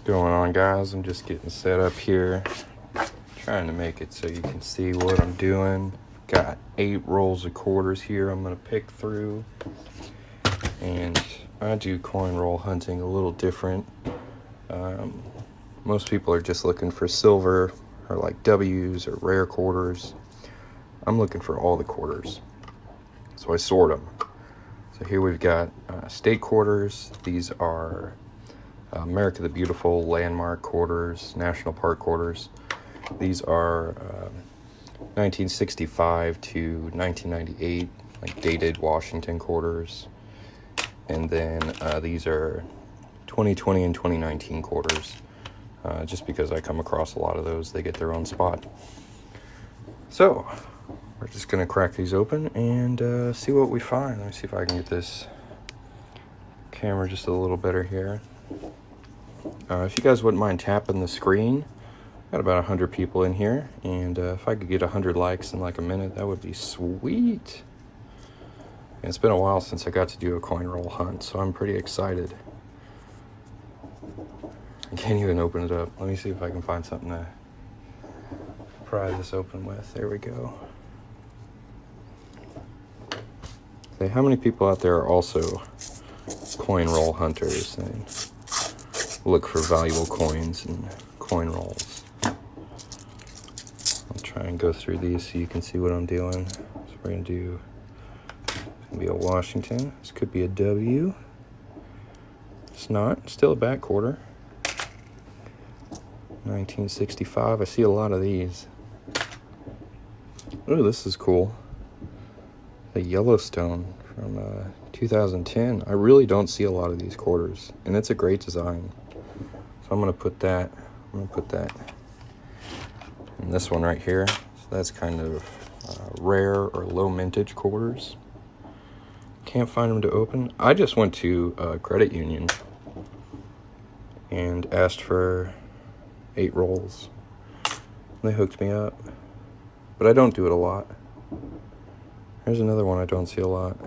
Going on, guys? I'm just getting set up here, trying to make it so you can see what I'm doing. Got 8 rolls of quarters here I'm going to pick through, and I do coin roll hunting a little different. Most people are just looking for silver or like W's or rare quarters. I'm looking for all the quarters, so I sort them. So here we've got state quarters. These are America the Beautiful, landmark quarters, national park quarters. These are 1965 to 1998, like dated Washington quarters. And then these are 2020 and 2019 quarters. Just because I come across a lot of those, they get their own spot. So we're just gonna crack these open and see what we find. Let me see if I can get this camera just a little better here. If you guys wouldn't mind tapping the screen, got about 100 people in here, and if I could get 100 likes in like a minute, that would be sweet. And it's been a while since I got to do a coin roll hunt, so I'm pretty excited. I can't even open it up. Let me see if I can find something to pry this open with. There we go. Okay, how many people out there are also coin roll hunters and look for valuable coins and coin rolls? I'll try and go through these so you can see what I'm doing. So we're going to do, it's going to be a Washington. This could be a W. It's not. Still a back quarter. 1965. I see a lot of these. Oh, this is cool. A Yellowstone from 2010. I really don't see a lot of these quarters, and it's a great design. So I'm gonna put that. And this one right here. So that's kind of rare or low mintage quarters. Can't find them to open. I just went to a credit union and asked for 8 rolls. They hooked me up, but I don't do it a lot. Here's another one I don't see a lot.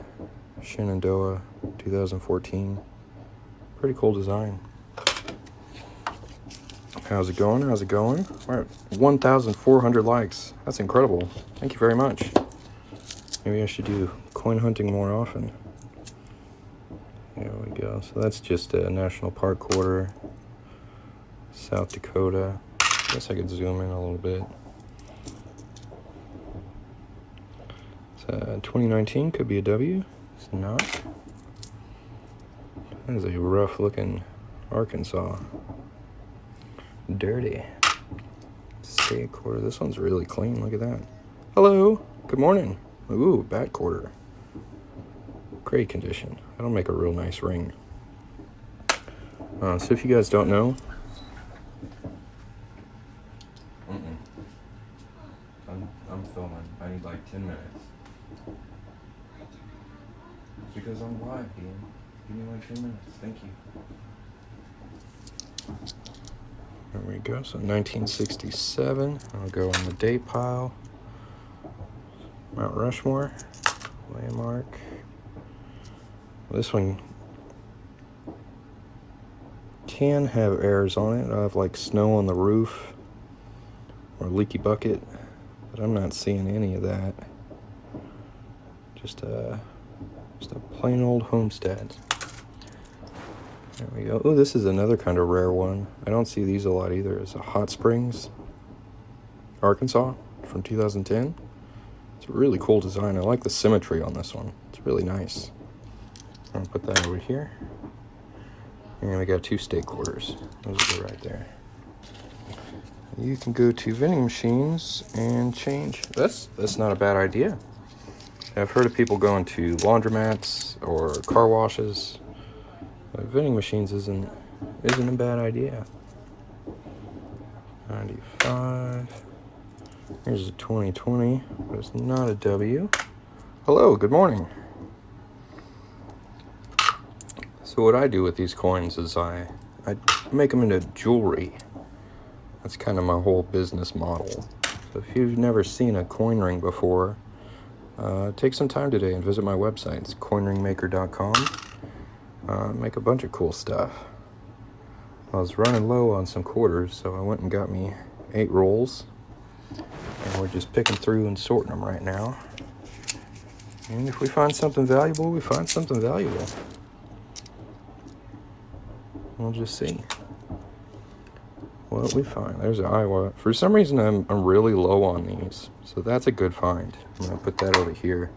Shenandoah, 2014. Pretty cool design. How's it going? We're at 1,400 likes. That's incredible. Thank you very much. Maybe I should do coin hunting more often. There we go. So that's just a national park quarter. South Dakota. I guess I could zoom in a little bit. It's 2019, could be a W. It's not. That is a rough looking Arkansas. Dirty. State quarter. This one's really clean. Look at that. Hello. Good morning. Ooh, back quarter. Great condition. That'll make a real nice ring. So if you guys don't know, I'm filming. I need like 10 minutes. Because I'm live, Ian. Give me like 10 minutes. Thank you. There we go. So 1967. I'll go on the date pile. Mount Rushmore. Landmark. This one can have errors on it. I have like snow on the roof or leaky bucket, but I'm not seeing any of that. Just a plain old homestead. There we go. Oh, this is another kind of rare one. I don't see these a lot either. It's a Hot Springs, Arkansas from 2010. It's a really cool design. I like the symmetry on this one. It's really nice. I'm gonna put that over here. And we got 2 state quarters. Those will go right there. You can go to vending machines and change. That's not a bad idea. I've heard of people going to laundromats or car washes. Vending machines isn't a bad idea. 95. Here's a 2020, but it's not a W. Hello, good morning. So what I do with these coins is I make them into jewelry. That's kind of my whole business model. So if you've never seen a coin ring before, take some time today and visit my website. It's coinringmaker.com. Make a bunch of cool stuff. I was running low on some quarters, so I went and got me 8 rolls. And we're just picking through and sorting them right now. And if we find something valuable, we find something valuable. We'll just see what we find. There's an Iowa. For some reason, I'm really low on these, so that's a good find. I'm gonna put that over here.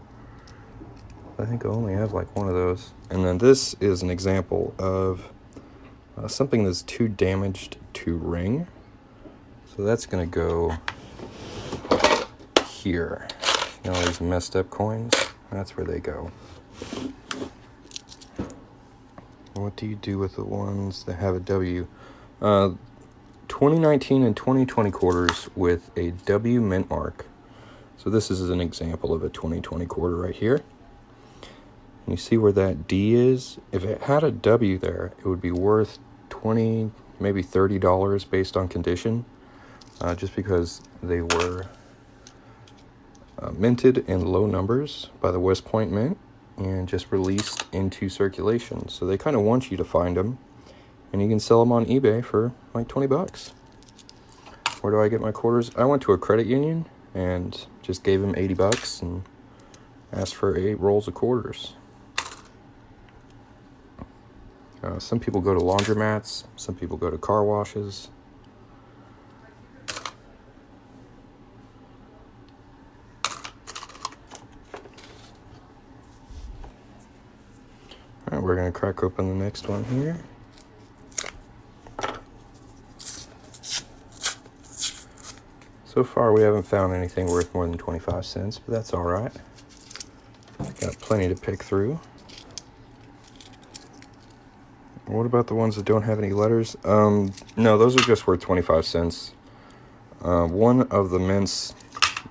I think I only have like one of those. And then this is an example of something that's too damaged to ring. So that's gonna go here. You know, all these messed up coins, that's where they go. What do you do with the ones that have a W? 2019 and 2020 quarters with a W mint mark. So this is an example of a 2020 quarter right here. And you see where that D is? If it had a W there, it would be worth $20, maybe $30 based on condition, just because they were minted in low numbers by the West Point Mint and just released into circulation. So they kind of want you to find them, and you can sell them on eBay for like 20 bucks. Where do I get my quarters? I went to a credit union and just gave them 80 bucks and asked for 8 rolls of quarters. Some people go to laundromats, some people go to car washes. All right, we're gonna crack open the next one here. So far, we haven't found anything worth more than 25 cents, but that's all right. Got plenty to pick through. What about the ones that don't have any letters? No, those are just worth 25 cents. One of the mints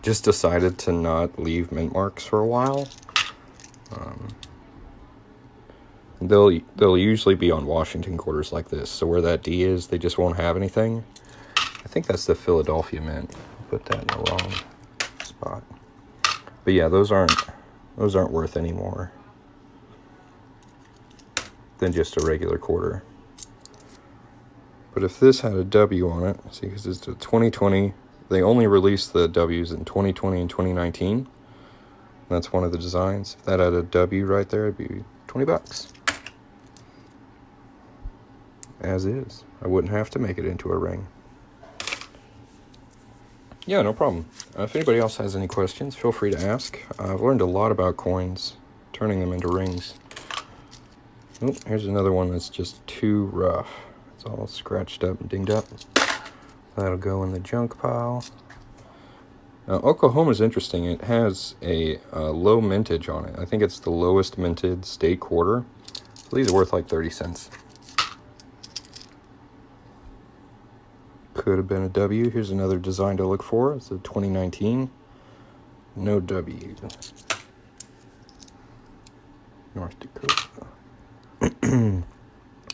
just decided to not leave mint marks for a while. They'll usually be on Washington quarters like this. So where that D is, they just won't have anything. I think that's the Philadelphia mint. I'll put that in the wrong spot. But yeah, those aren't worth any more than just a regular quarter. But if this had a W on it, see, because it's a 2020, they only released the W's in 2020 and 2019. That's one of the designs. If that had a W right there, it'd be 20 bucks. As is. I wouldn't have to make it into a ring. Yeah, no problem. If anybody else has any questions, feel free to ask. I've learned a lot about coins, turning them into rings. Oh, here's another one that's just too rough. It's all scratched up and dinged up. That'll go in the junk pile. Now, Oklahoma's interesting. It has a low mintage on it. I think it's the lowest minted state quarter. So these are worth like 30 cents. Could have been a W. Here's another design to look for. It's a 2019. No W. North Dakota.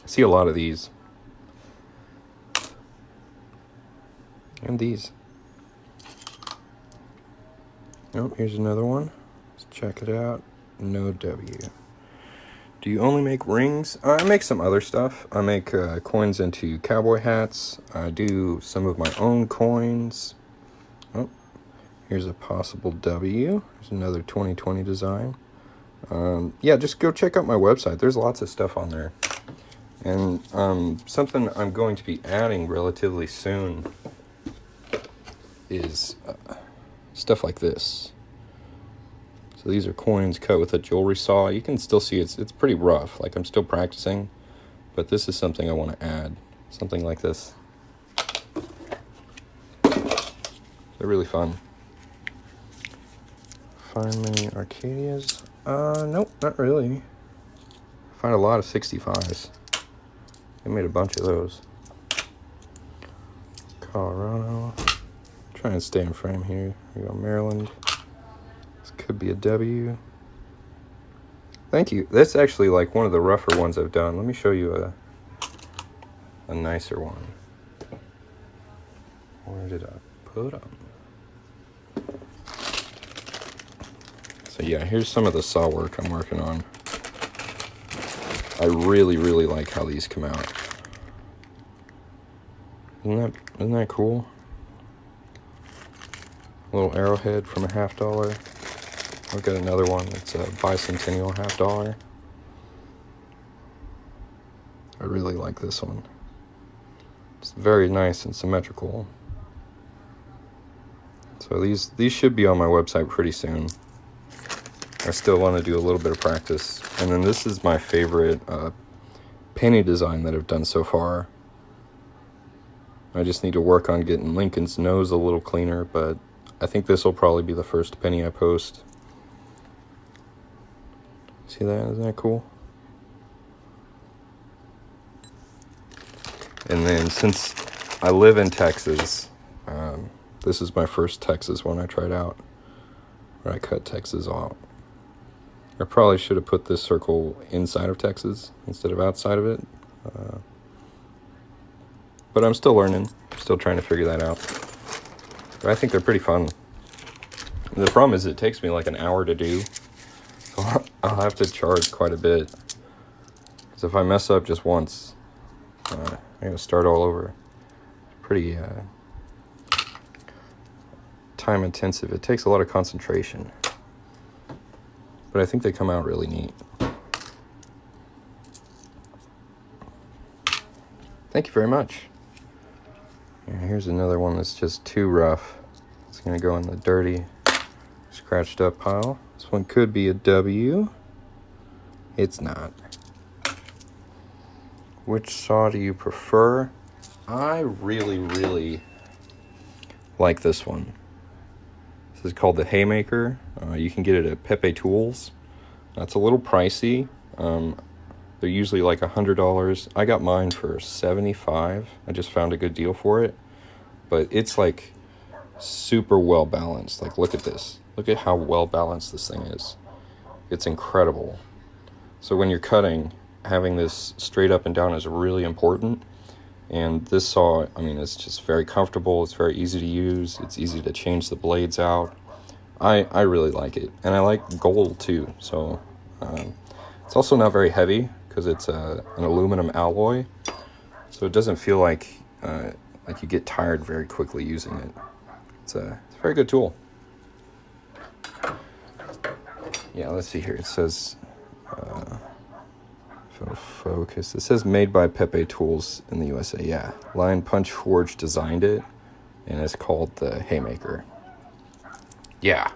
See a lot of these. And these. Oh, here's another one. Let's check it out. No W. Do you only make rings? I make some other stuff. I make coins into cowboy hats. I do some of my own coins. Oh, here's a possible W. There's another 2020 design. Yeah, just go check out my website. There's lots of stuff on there. And something I'm going to be adding relatively soon is stuff like this. So these are coins cut with a jewelry saw. You can still see it's pretty rough. Like, I'm still practicing, but this is something I want to add. Something like this. They're really fun. Find many Arcadias? Nope, not really. Find a lot of 65s. They made a bunch of those. Colorado. Try and stay in frame here. We go Maryland. This could be a W. Thank you. That's actually like one of the rougher ones I've done. Let me show you a nicer one. Where did I put them? So yeah, here's some of the saw work I'm working on. I really, really like how these come out. Isn't that cool? A little arrowhead from a $50. I've got another one that's a Bicentennial $50. I really like this one. It's very nice and symmetrical. So these should be on my website pretty soon. I still want to do a little bit of practice. And then this is my favorite penny design that I've done so far. I just need to work on getting Lincoln's nose a little cleaner, but I think this will probably be the first penny I post. See that? Isn't that cool? And then since I live in Texas, this is my first Texas one I tried out, where I cut Texas off. I probably should have put this circle inside of Texas instead of outside of it. But I'm still learning, still trying to figure that out. But I think they're pretty fun. The problem is it takes me like an hour to do, so I'll have to charge quite a bit. Because if I mess up just once, I gotta start all over. Pretty time intensive. It takes a lot of concentration. But I think they come out really neat. Thank you very much. And here's another one that's just too rough. It's gonna go in the dirty, scratched up pile. This one could be a W. It's not. Which saw do you prefer? I really like this one. This is called the Haymaker. You can get it at Pepe Tools. That's a little pricey. They're usually like $100. I got mine for $75. I just found a good deal for it. But it's like super well balanced. Like, look at this. Look at how well balanced this thing is. It's incredible. So when you're cutting, having this straight up and down is really important. And this saw, I mean, it's just very comfortable. It's very easy to use. It's easy to change the blades out. I really like it. And I like gold too. So it's also not very heavy because it's an aluminum alloy. So it doesn't feel like you get tired very quickly using it. It's a very good tool. Yeah, let's see here. It says, if it'll focus, it says made by Pepe Tools in the USA. Yeah, Lion Punch Forge designed it, and it's called the Haymaker. Yeah,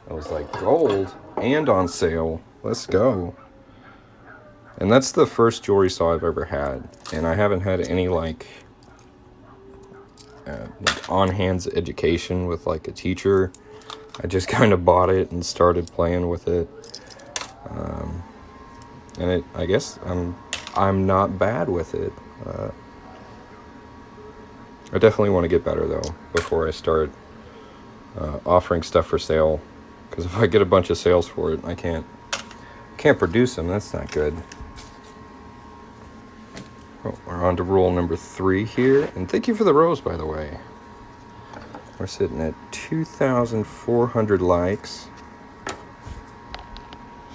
I was like, gold and on sale. Let's go. And that's the first jewelry saw I've ever had, and I haven't had any like on-hands education with like a teacher. I just kind of bought it and started playing with it, and I guess I'm not bad with it. I definitely want to get better though before I start offering stuff for sale, because if I get a bunch of sales for it, I can't produce them. That's not good. Oh, we're on to rule number 3 here, and thank you for the rose, by the way. We're sitting at 2,400 likes. Let's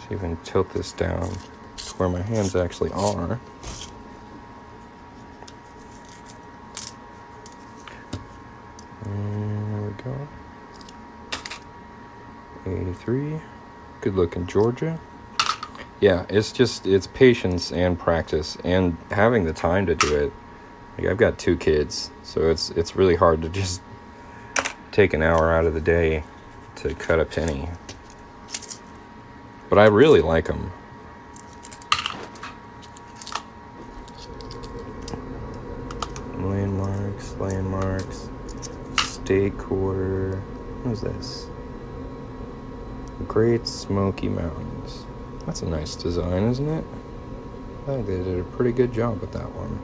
see if I can tilt this down to where my hands actually are. And there we go. 83. Good looking Georgia. Yeah, it's patience and practice and having the time to do it. Like, I've got 2 kids, so it's really hard to just take an hour out of the day to cut a penny. But I really like them. Landmarks, State Quarter. What is this? Great Smoky Mountains. That's a nice design, isn't it? I think they did a pretty good job with that one.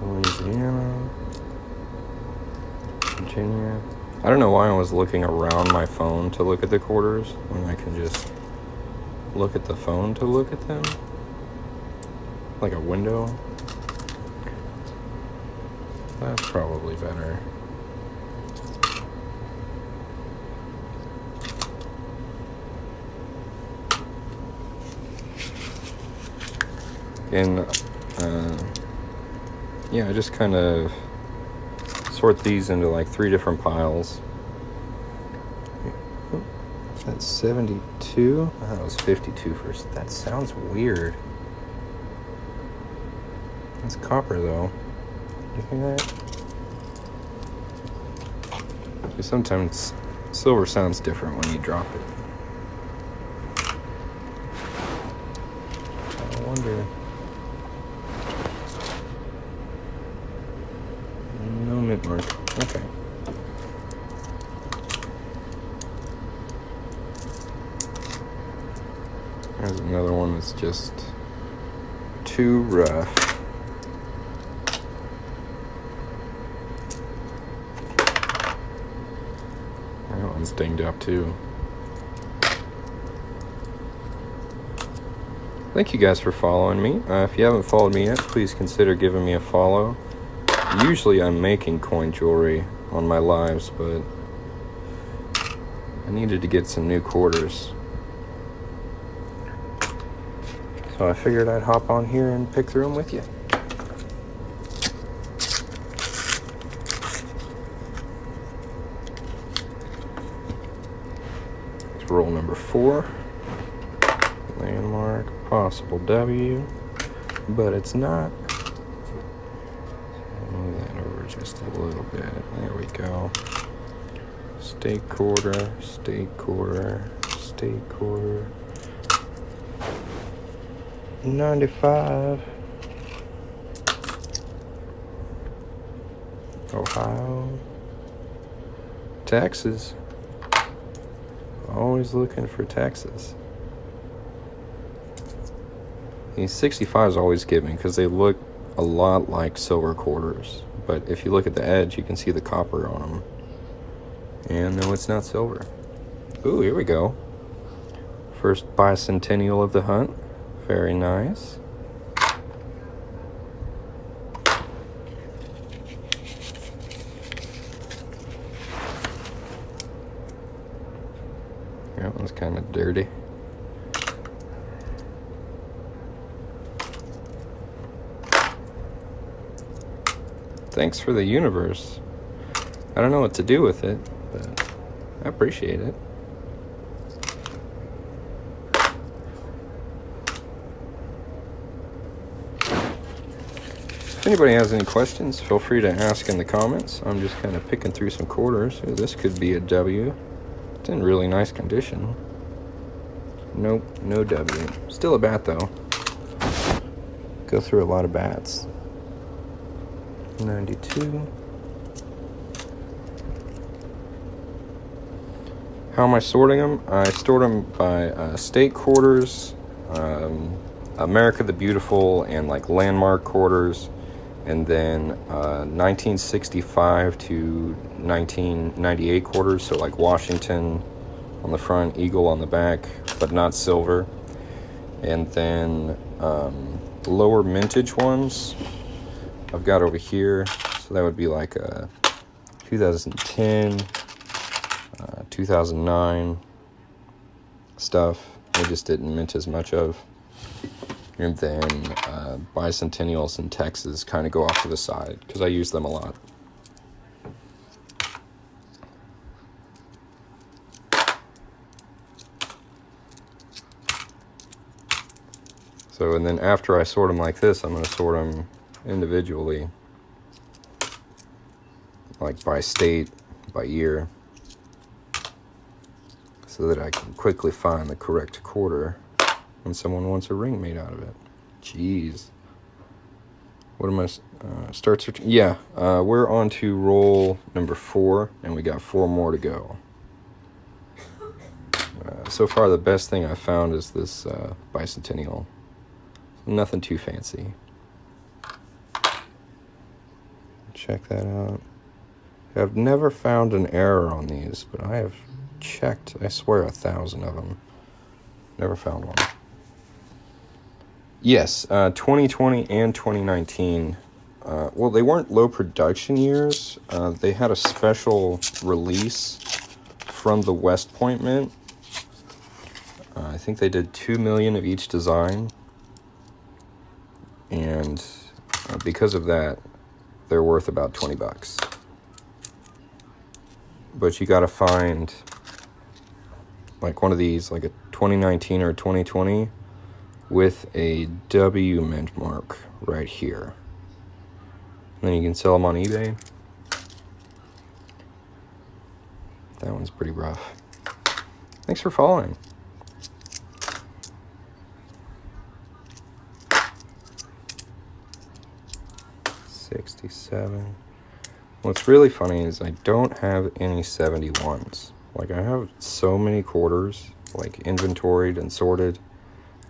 Louisiana, Virginia. I don't know why I was looking around my phone to look at the quarters when I can just look at the phone to look at them. Like a window. That's probably better. And yeah, I just kind of sort these into like 3 different piles. That's 72. I thought it was 52 first. That sounds weird. It's copper though. You hear that? Because sometimes silver sounds different when you drop it. I wonder. No mint mark. Okay. There's another one that's just too rough. That one's dinged up too. Thank you guys for following me. If you haven't followed me yet, please consider giving me a follow. Usually I'm making coin jewelry on my lives, but I needed to get some new quarters. So I figured I'd hop on here and pick through them with you. It's roll number 4. Landmark, possible W, but it's not. Move that over just a little bit. There we go. State quarter, state quarter, state quarter. 95. Ohio. Texas. Always looking for Texas. These 65s always get me because they look a lot like silver quarters. But if you look at the edge, you can see the copper on them. And no, it's not silver. Ooh, here we go. First bicentennial of the hunt. Very nice. That one's kind of dirty. Thanks for the universe. I don't know what to do with it, but I appreciate it. If anybody has any questions, feel free to ask in the comments. I'm just kind of picking through some quarters. Ooh, this could be a W. It's in really nice condition. Nope, no W. Still a bat though. Go through a lot of bats. 92. How am I sorting them? I sort them by state quarters, America the Beautiful, and like landmark quarters, and then 1965 to 1998 quarters, so like Washington on the front, Eagle on the back, but not silver. And then lower mintage ones I've got over here, so that would be like 2010, 2009 stuff. I just didn't mint as much of. And then bicentennials in Texas kind of go off to the side because I use them a lot. So, and then after I sort them like this, I'm going to sort them individually, like by state, by year, so that I can quickly find the correct quarter when someone wants a ring made out of it. Jeez. What am I, start searching? Yeah, we're on to roll number 4, and we got 4 more to go. So far, the best thing I found is this bicentennial. Nothing too fancy. Check that out. I've never found an error on these, but I have checked, I swear, 1,000 of them. Never found one. Yes, 2020 and 2019 well, they weren't low production years. They had a special release from the West Point Mint. I think they did 2 million of each design. And because of that, they're worth about 20 bucks. But you gotta find like one of these, like a 2019 or 2020 with a W mint mark right here. And then you can sell them on eBay. That one's pretty rough. Thanks for following. $67. What's really funny is I don't have any 71s. Like, I have so many quarters, like, inventoried and sorted.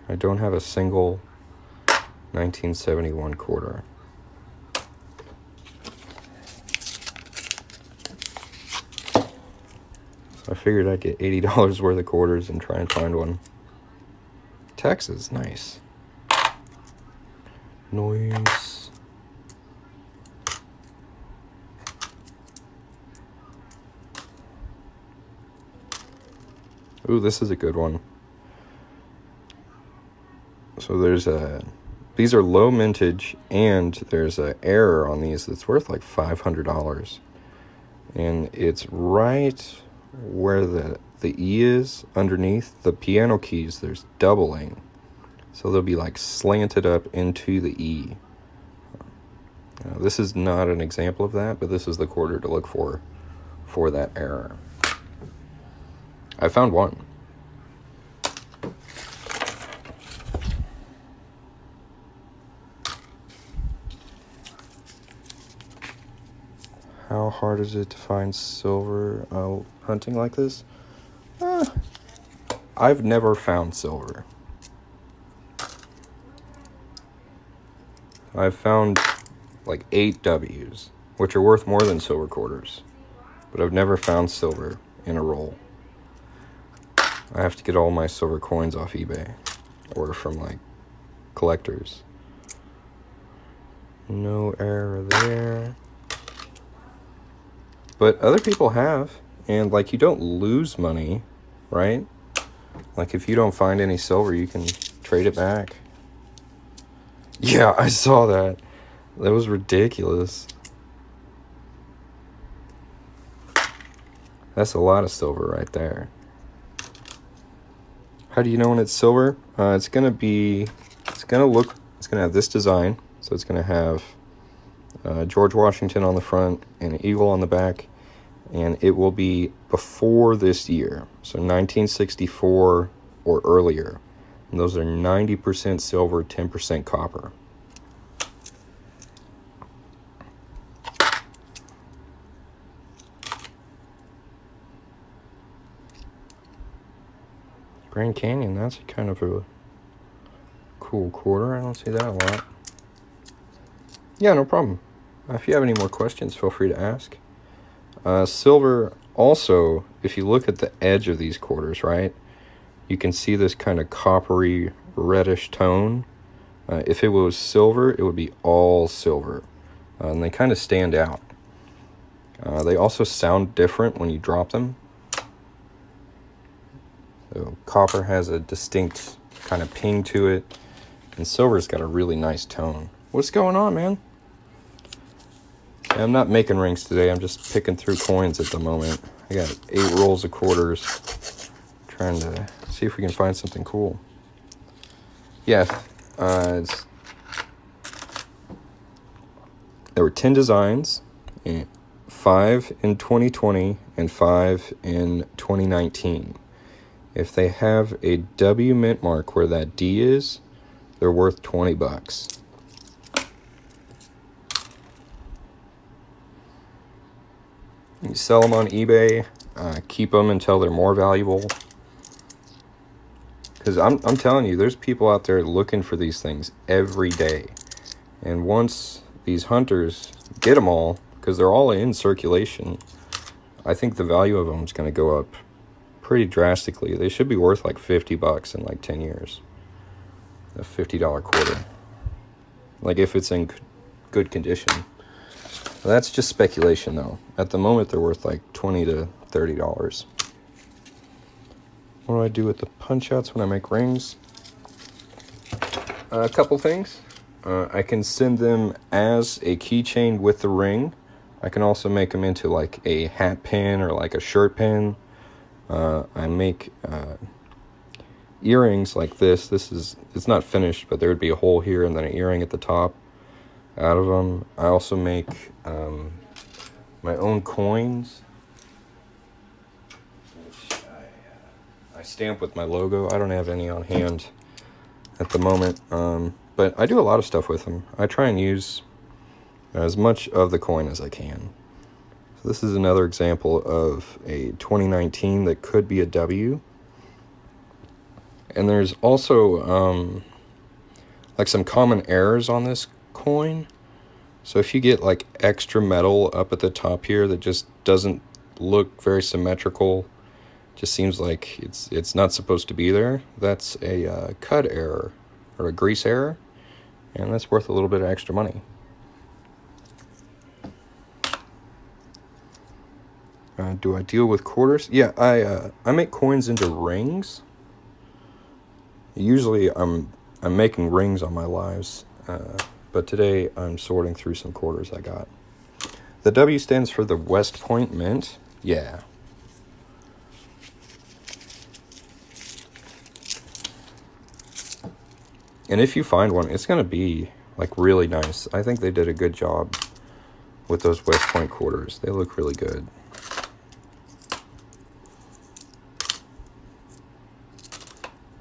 I don't have a single 1971 quarter. So I figured I'd get $80 worth of quarters and try and find one. Texas, nice. Noise. Ooh, this is a good one. So there's these are low mintage, and there's an error on these that's worth like $500. And it's right where the E is underneath the piano keys. There's doubling. So they'll be like slanted up into the E. This is not an example of that, but this is the quarter to look for that error. I found one. How hard is it to find silver hunting like this? I've never found silver. I've found like 8 W's, which are worth more than silver quarters, but I've never found silver in a roll. I have to get all my silver coins off eBay or from like collectors. No error there. But other people have, and like, you don't lose money, right? Like, if you don't find any silver, you can trade it back. Yeah, I saw that. That was ridiculous. That's a lot of silver right there. How do you know when it's silver? It's gonna have this design. So it's gonna have George Washington on the front and an eagle on the back, and it will be before this year, so 1964 or earlier. And those are 90% silver, 10% copper. Grand Canyon, that's kind of a cool quarter. I don't see that a lot. Yeah, no problem. If you have any more questions, feel free to ask. Silver, also, if you look at the edge of these quarters, right, you can see this kind of coppery, reddish tone. If it was silver, it would be all silver. And they kind of stand out. They also sound different when you drop them. So copper has a distinct kind of ping to it, and silver's got a really nice tone. What's going on, man? I'm not making rings today. I'm just picking through coins at the moment. I got 8 rolls of quarters. Trying to see if we can find something cool. Yeah, there were 10 designs, 5 in 2020 and 5 in 2019. If they have a W mint mark where that D is, they're worth 20 bucks. You sell them on eBay, keep them until they're more valuable. Because I'm telling you, there's people out there looking for these things every day. And once these hunters get them all, because they're all in circulation, I think the value of them is going to go up pretty drastically. They should be worth like 50 bucks in like 10 years. A $50 quarter. Like, if it's in good condition. That's just speculation, though. At the moment, they're worth like $20 to $30. What do I do with the punch-outs when I make rings? A couple things. I can send them as a keychain with the ring. I can also make them into like a hat pin or like a shirt pin. I make earrings like this. It's not finished, but there would be a hole here and then an earring at the top out of them. I also make my own coins, which I stamp with my logo. I don't have any on hand at the moment, but I do a lot of stuff with them. I try and use as much of the coin as I can. So this is another example of a 2019 that could be a W. And there's also like some common errors on this coin. So if you get like extra metal up at the top here that just doesn't look very symmetrical, just seems like it's not supposed to be there, that's a cut error or a grease error, and that's worth a little bit of extra money. Do I deal with quarters? Yeah, I make coins into rings. Usually I'm making rings on my lives, but today I'm sorting through some quarters I got. The W stands for the West Point Mint. Yeah. And if you find one, it's going to be like really nice. I think they did a good job with those West Point quarters. They look really good.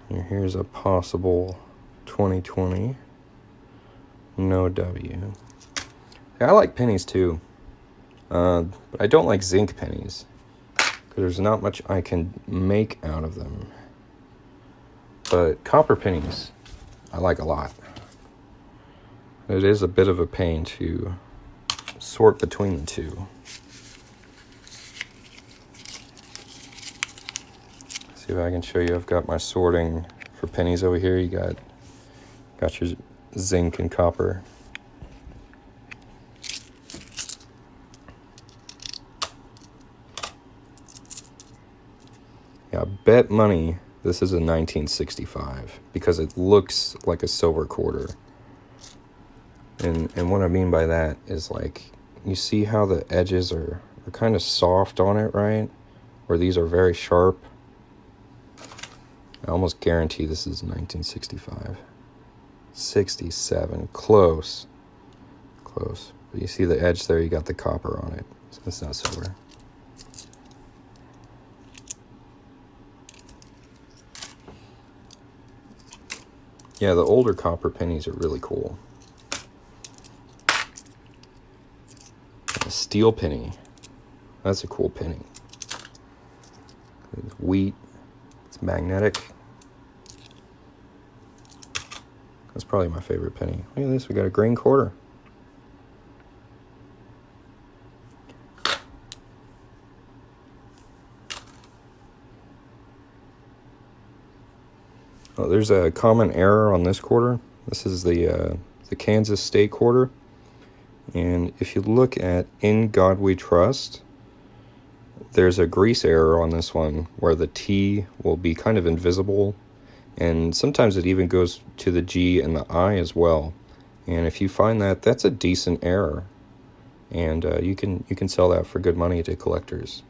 And here's a possible 2020 no W. Yeah, I like pennies too, but I don't like zinc pennies because there's not much I can make out of them. But copper pennies I like a lot. It is a bit of a pain to sort between the two. See if I can show you. I've got my sorting for pennies over here. You got your zinc and copper. Yeah, bet money this is a 1965 because it looks like a silver quarter. And what I mean by that is, like, you see how the edges are kind of soft on it, right? Where these are very sharp. I almost guarantee this is 1965. 67, close. But you see the edge there, you got the copper on it. So it's not silver. Yeah, the older copper pennies are really cool. A steel penny. That's a cool penny. It's wheat. It's magnetic. That's probably my favorite penny. Look at this, we got a green quarter. Oh, there's a common error on this quarter. This is the Kansas State quarter. And if you look at In God We Trust, there's a grease error on this one where the T will be kind of invisible. And sometimes it even goes to the G and the I as well. And if you find that, that's a decent error. And you can sell that for good money to collectors.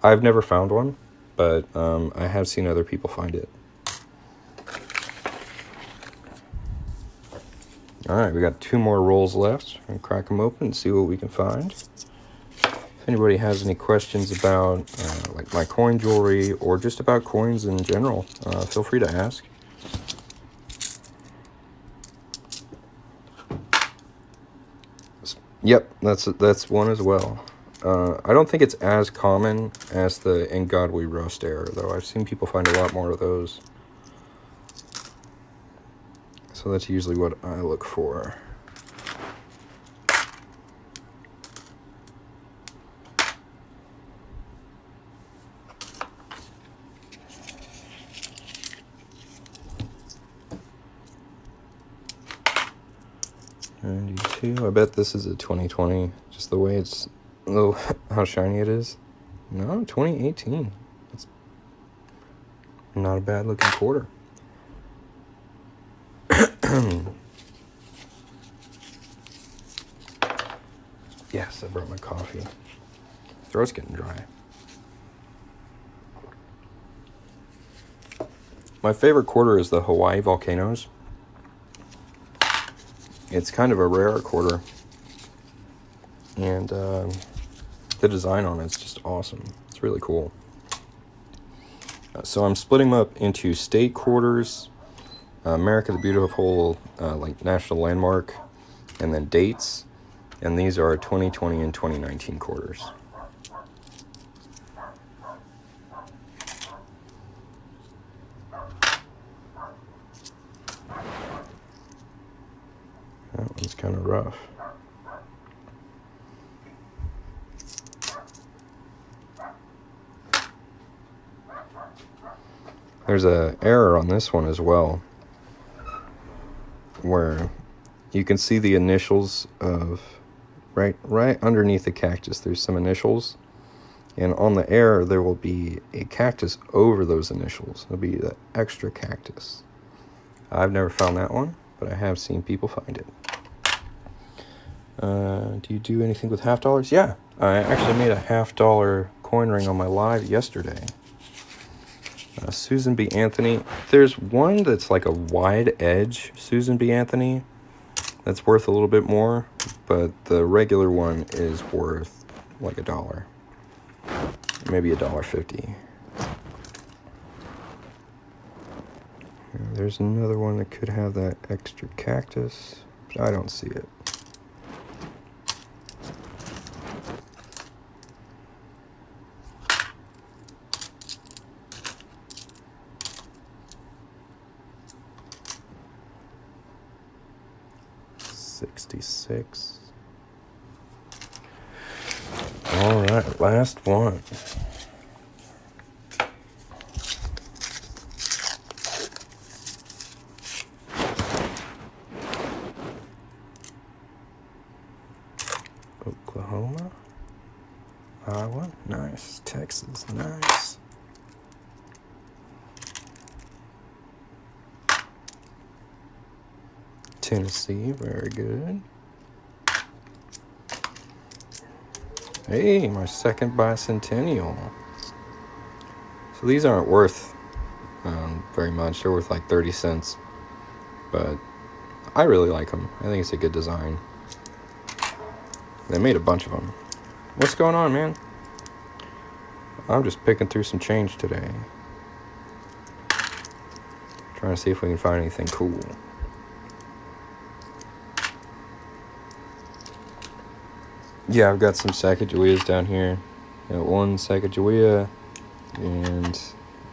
I've never found one, but I have seen other people find it. All right, we got 2 more rolls left. I'm gonna crack them open and see what we can find. If anybody has any questions about like my coin jewelry or just about coins in general, feel free to ask. Yep, that's one as well. I don't think it's as common as the In God We Rust error, though. I've seen people find a lot more of those. So that's usually what I look for. And you too. I bet this is a 2020, just the way it's, oh, how shiny it is. No, 2018. It's not a bad looking quarter. Yes, I brought my coffee. Throat's getting dry. My favorite quarter is the Hawaii volcanoes. It's kind of a rare quarter. And the design on it's just awesome. It's really cool. So I'm splitting them up into state quarters, America the Beautiful, like national landmark, and then dates. And these are 2020 and 2019 quarters. That one's kind of rough. There's an error on this one as well, where you can see the initials of right underneath the cactus. There's some initials, and on the error there will be a cactus over those initials. It'll be the extra cactus. I've never found that one, but I have seen people find it. Do you do anything with half dollars? Yeah, I actually made a $50 coin ring on my live yesterday. Susan B. Anthony. There's one that's like a wide edge Susan B. Anthony that's worth a little bit more, but the regular one is worth like $1, maybe $1.50. There's another one that could have that extra cactus, but I don't see it. $66. All right, last one. Oklahoma, Iowa, nice. Texas, nice. Tennessee, very good. Hey, my second Bicentennial. So these aren't worth very much. They're worth like 30 cents. But I really like them. I think it's a good design. They made a bunch of them. What's going on, man? I'm just picking through some change today. Trying to see if we can find anything cool. Yeah, I've got some Sacagaweas down here. Got one Sacagawea and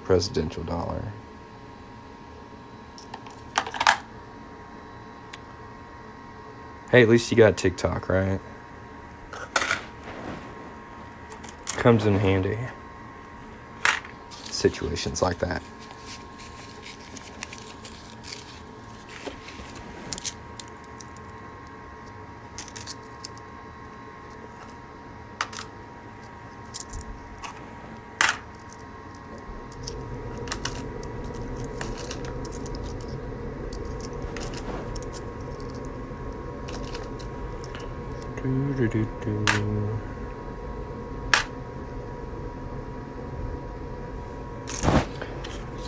presidential dollar. Hey, at least you got TikTok, right? Comes in handy. Situations like that.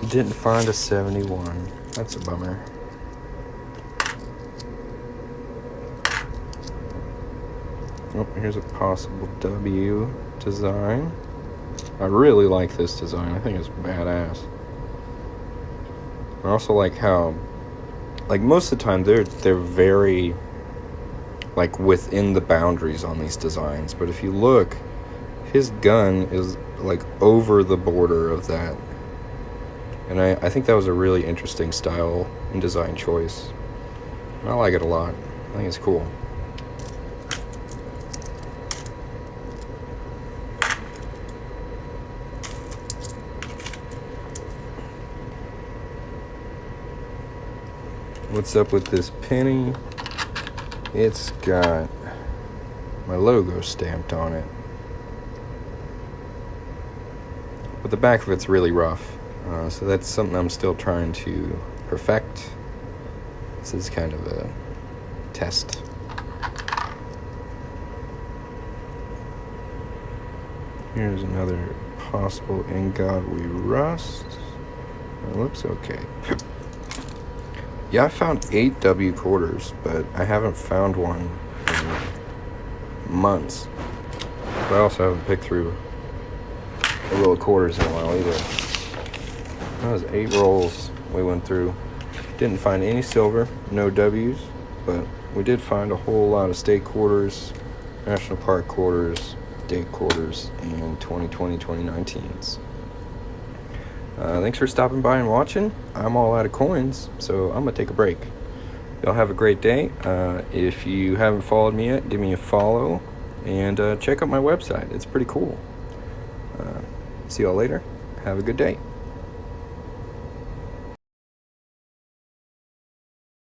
Didn't find a 71. That's a bummer. Oh, here's a possible W design. I really like this design. I think it's badass. I also like how, like, most of the time they're very, like, within the boundaries on these designs. But if you look, his gun is like over the border of that. And I think that was a really interesting style and design choice. I like it a lot. I think it's cool. What's up with this penny? It's got my logo stamped on it, but the back of it's really rough, so that's something I'm still trying to perfect. This is kind of a test. Here's another possible In God We Rust. It looks okay. Yeah, I found 8 W quarters, but I haven't found one in months. But I also haven't picked through a roll of quarters in a while either. That was 8 rolls we went through. Didn't find any silver, no W's, but we did find a whole lot of state quarters, national park quarters, date quarters, and 2020-2019s. Thanks for stopping by and watching. I'm all out of coins, so I'm going to take a break. Y'all have a great day. If you haven't followed me yet, give me a follow, and check out my website. It's pretty cool. See y'all later. Have a good day.